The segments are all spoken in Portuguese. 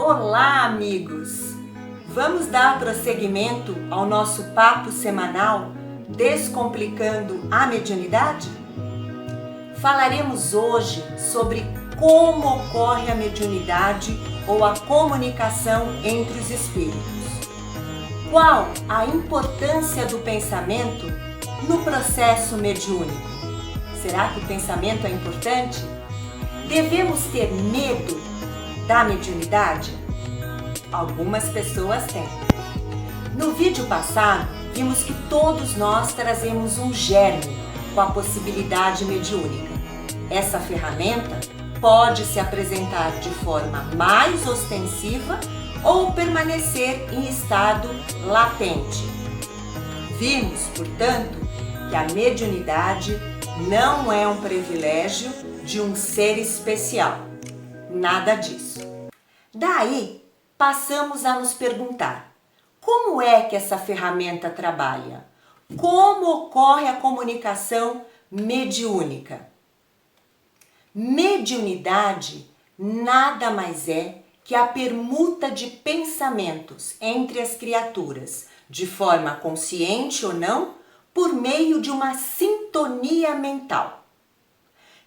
Olá, amigos! Vamos dar prosseguimento ao nosso papo semanal Descomplicando a Mediunidade? Falaremos hoje sobre como ocorre a mediunidade ou a comunicação entre os espíritos. Qual a importância do pensamento no processo mediúnico? Será que o pensamento é importante? Devemos ter medo da mediunidade? Algumas pessoas têm. No vídeo passado, vimos que todos nós trazemos um germe com a possibilidade mediúnica. Essa ferramenta pode se apresentar de forma mais ostensiva ou permanecer em estado latente. Vimos, portanto, que a mediunidade não é um privilégio de um ser especial. Nada disso. Daí, passamos a nos perguntar: como é que essa ferramenta trabalha? Como ocorre a comunicação mediúnica? Mediunidade nada mais é que a permuta de pensamentos entre as criaturas, de forma consciente ou não, por meio de uma sintonia mental.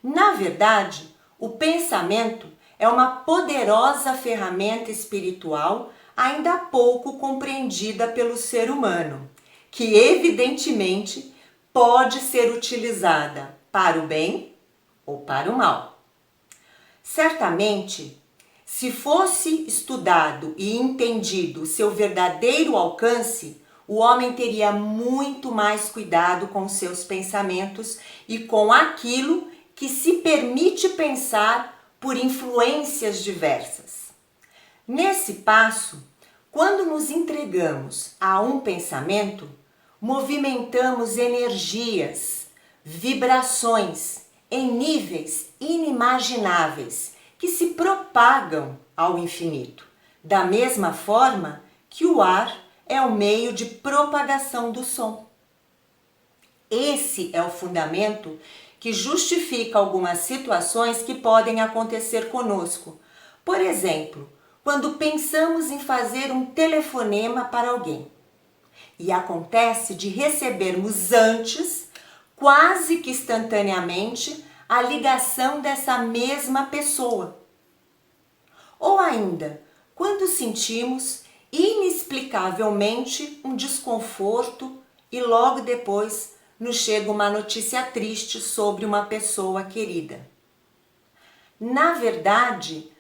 Na verdade, o pensamento é uma poderosa ferramenta espiritual ainda pouco compreendida pelo ser humano, que evidentemente pode ser utilizada para o bem ou para o mal. Certamente, se fosse estudado e entendido seu verdadeiro alcance, o homem teria muito mais cuidado com seus pensamentos e com aquilo que se permite pensar por influências diversas. Nesse passo, quando nos entregamos a um pensamento, movimentamos energias, vibrações em níveis inimagináveis que se propagam ao infinito, da mesma forma que o ar é o meio de propagação do som. Esse é o fundamento que justifica algumas situações que podem acontecer conosco. Por exemplo, quando pensamos em fazer um telefonema para alguém. E acontece de recebermos antes, quase que instantaneamente, a ligação dessa mesma pessoa. Ou ainda, quando sentimos inexplicavelmente um desconforto e logo depois nos chega uma notícia triste sobre uma pessoa querida. Na verdade,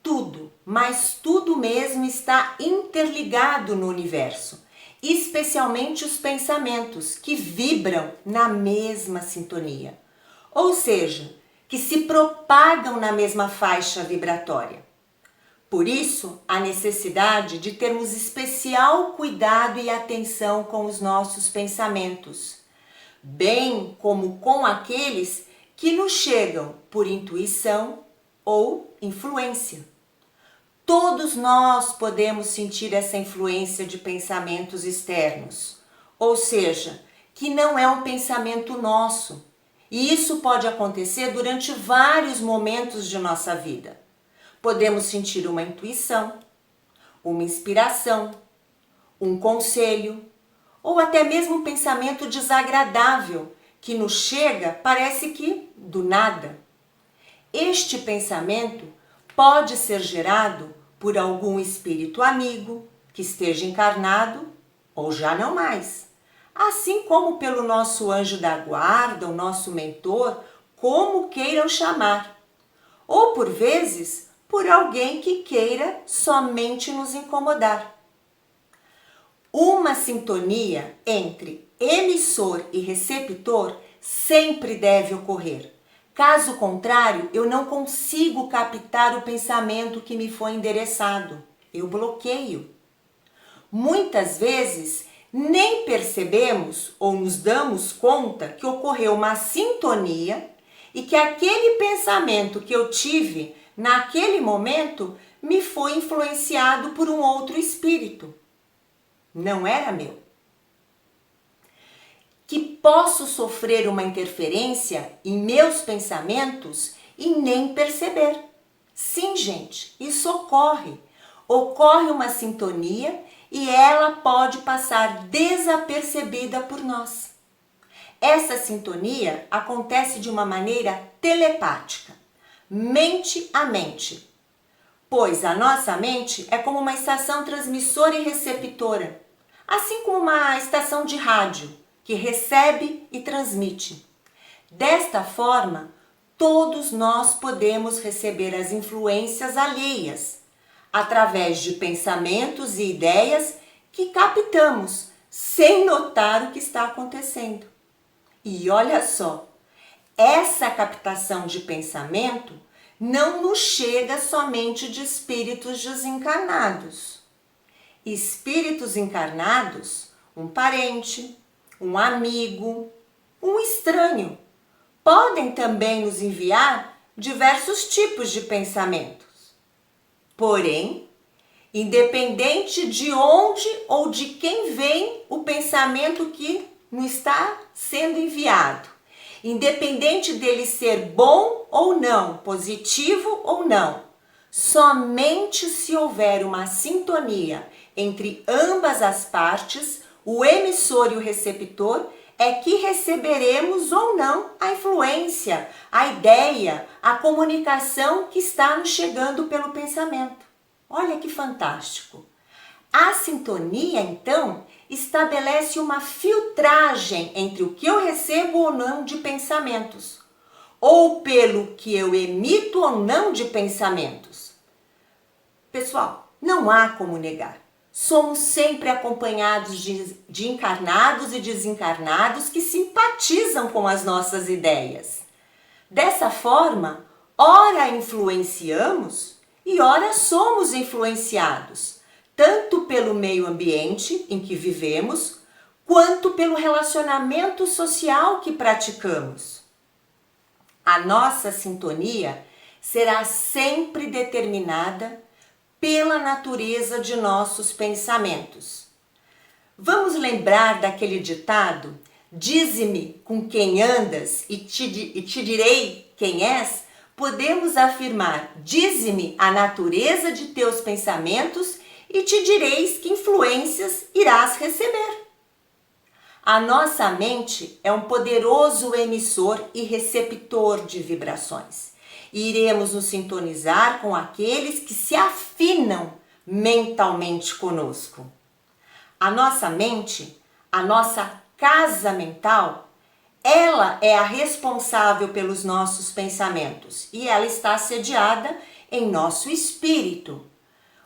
tudo, mas tudo mesmo está interligado no universo, especialmente os pensamentos que vibram na mesma sintonia, ou seja, que se propagam na mesma faixa vibratória. Por isso, a necessidade de termos especial cuidado e atenção com os nossos pensamentos, bem como com aqueles que nos chegam por intuição ou influência. Todos nós podemos sentir essa influência de pensamentos externos, ou seja, que não é um pensamento nosso. E isso pode acontecer durante vários momentos de nossa vida. Podemos sentir uma intuição, uma inspiração, um conselho, ou até mesmo um pensamento desagradável que nos chega, parece que do nada. Este pensamento pode ser gerado por algum espírito amigo que esteja encarnado ou já não mais, assim como pelo nosso anjo da guarda, o nosso mentor, como queiram chamar, ou por vezes por alguém que queira somente nos incomodar. Uma sintonia entre emissor e receptor sempre deve ocorrer. Caso contrário, eu não consigo captar o pensamento que me foi endereçado. Eu bloqueio. Muitas vezes, nem percebemos ou nos damos conta que ocorreu uma sintonia e que aquele pensamento que eu tive naquele momento me foi influenciado por um outro espírito. Não era meu. Que posso sofrer uma interferência em meus pensamentos e nem perceber. Sim, gente, isso ocorre. ocorre uma sintonia e ela pode passar desapercebida por nós. Essa sintonia acontece de uma maneira telepática, mente a mente, pois a nossa mente é como uma estação transmissora e receptora, assim como uma estação de rádio que recebe e transmite. Desta forma, todos nós podemos receber as influências alheias, através de pensamentos e ideias que captamos sem notar o que está acontecendo. E olha só, essa captação de pensamento não nos chega somente de espíritos desencarnados. Espíritos encarnados, um parente, um amigo, um estranho, podem também nos enviar diversos tipos de pensamentos. Porém, independente de onde ou de quem vem o pensamento que nos está sendo enviado, independente dele ser bom ou não, positivo ou não, somente se houver uma sintonia entre ambas as partes, o emissor e o receptor, é que receberemos ou não a influência, a ideia, a comunicação que está nos chegando pelo pensamento. Olha que fantástico! A sintonia, então, estabelece uma filtragem entre o que eu recebo ou não de pensamentos, ou pelo que eu emito ou não de pensamentos. Pessoal, não há como negar. Somos sempre acompanhados de encarnados e desencarnados que simpatizam com as nossas ideias. Dessa forma, ora influenciamos e ora somos influenciados, tanto pelo meio ambiente em que vivemos, quanto pelo relacionamento social que praticamos. A nossa sintonia será sempre determinada pela natureza de nossos pensamentos. Vamos lembrar daquele ditado: dize-me com quem andas e te direi quem és? Podemos afirmar: dize-me a natureza de teus pensamentos e te direis que influências irás receber. A nossa mente é um poderoso emissor e receptor de vibrações. E iremos nos sintonizar com aqueles que se afinam mentalmente conosco. A nossa mente, a nossa casa mental, ela é a responsável pelos nossos pensamentos e ela está sediada em nosso espírito.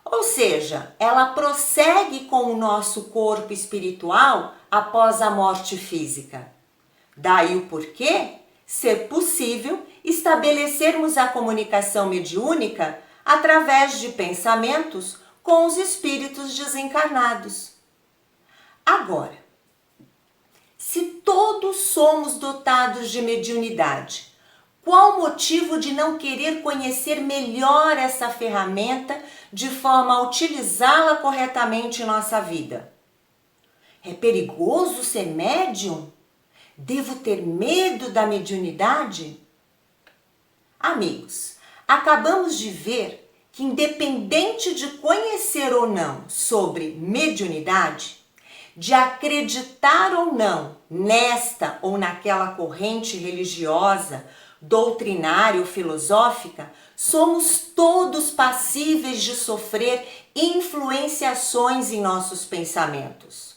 Ou seja, ela prossegue com o nosso corpo espiritual após a morte física. Daí o porquê ser possível estabelecermos a comunicação mediúnica através de pensamentos com os espíritos desencarnados. Agora, se todos somos dotados de mediunidade, qual o motivo de não querer conhecer melhor essa ferramenta de forma a utilizá-la corretamente em nossa vida? É perigoso ser médium? Devo ter medo da mediunidade? Amigos, acabamos de ver que, independente de conhecer ou não sobre mediunidade, de acreditar ou não nesta ou naquela corrente religiosa, doutrinária ou filosófica, somos todos passíveis de sofrer influenciações em nossos pensamentos.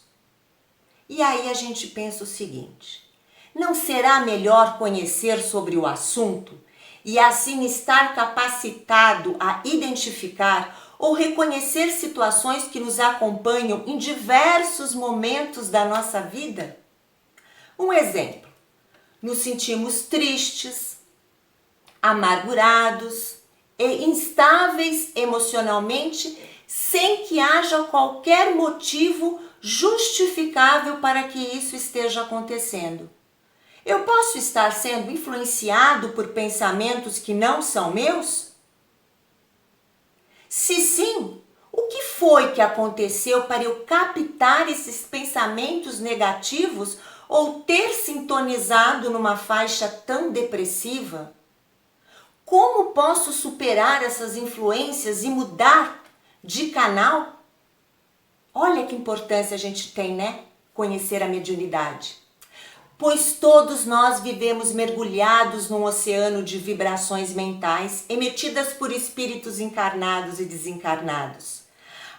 E aí a gente pensa o seguinte: não será melhor conhecer sobre o assunto e assim estar capacitado a identificar ou reconhecer situações que nos acompanham em diversos momentos da nossa vida? Um exemplo: nos sentimos tristes, amargurados e instáveis emocionalmente sem que haja qualquer motivo justificável para que isso esteja acontecendo. Eu posso estar sendo influenciado por pensamentos que não são meus? Se sim, o que foi que aconteceu para eu captar esses pensamentos negativos ou ter sintonizado numa faixa tão depressiva? Como posso superar essas influências e mudar de canal. Olha que importância a gente tem, né? Conhecer a mediunidade. Pois todos nós vivemos mergulhados num oceano de vibrações mentais emitidas por espíritos encarnados e desencarnados.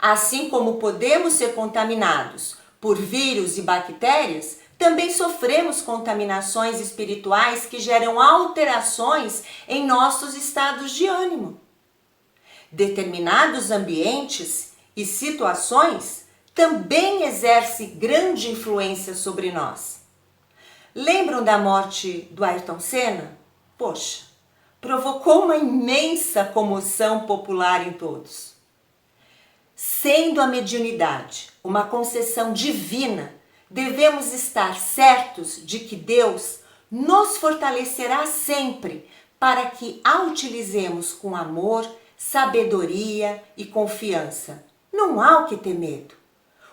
Assim como podemos ser contaminados por vírus e bactérias, também sofremos contaminações espirituais que geram alterações em nossos estados de ânimo. Determinados ambientes e situações também exercem grande influência sobre nós. Lembram da morte do Ayrton Senna? Poxa, provocou uma imensa comoção popular em todos. Sendo a mediunidade uma concessão divina, devemos estar certos de que Deus nos fortalecerá sempre para que a utilizemos com amor, sabedoria e confiança. Não há o que ter medo.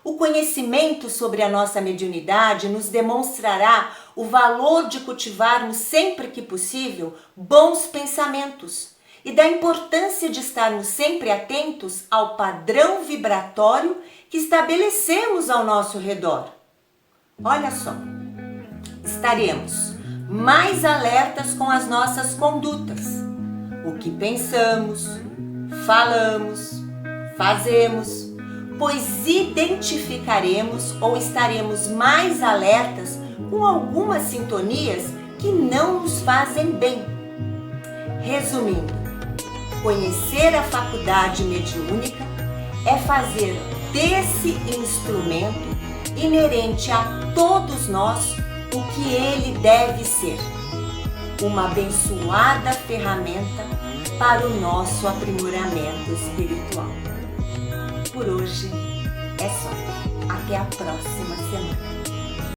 O conhecimento sobre a nossa mediunidade nos demonstrará o valor de cultivarmos sempre que possível bons pensamentos e da importância de estarmos sempre atentos ao padrão vibratório que estabelecemos ao nosso redor. Olha só, estaremos mais alertas com as nossas condutas, o que pensamos, falamos, fazemos, pois identificaremos ou estaremos mais alertas com algumas sintonias que não nos fazem bem. Resumindo, conhecer a faculdade mediúnica é fazer desse instrumento inerente a todos nós o que ele deve ser, uma abençoada ferramenta para o nosso aprimoramento espiritual. Por hoje é só. Até a próxima semana.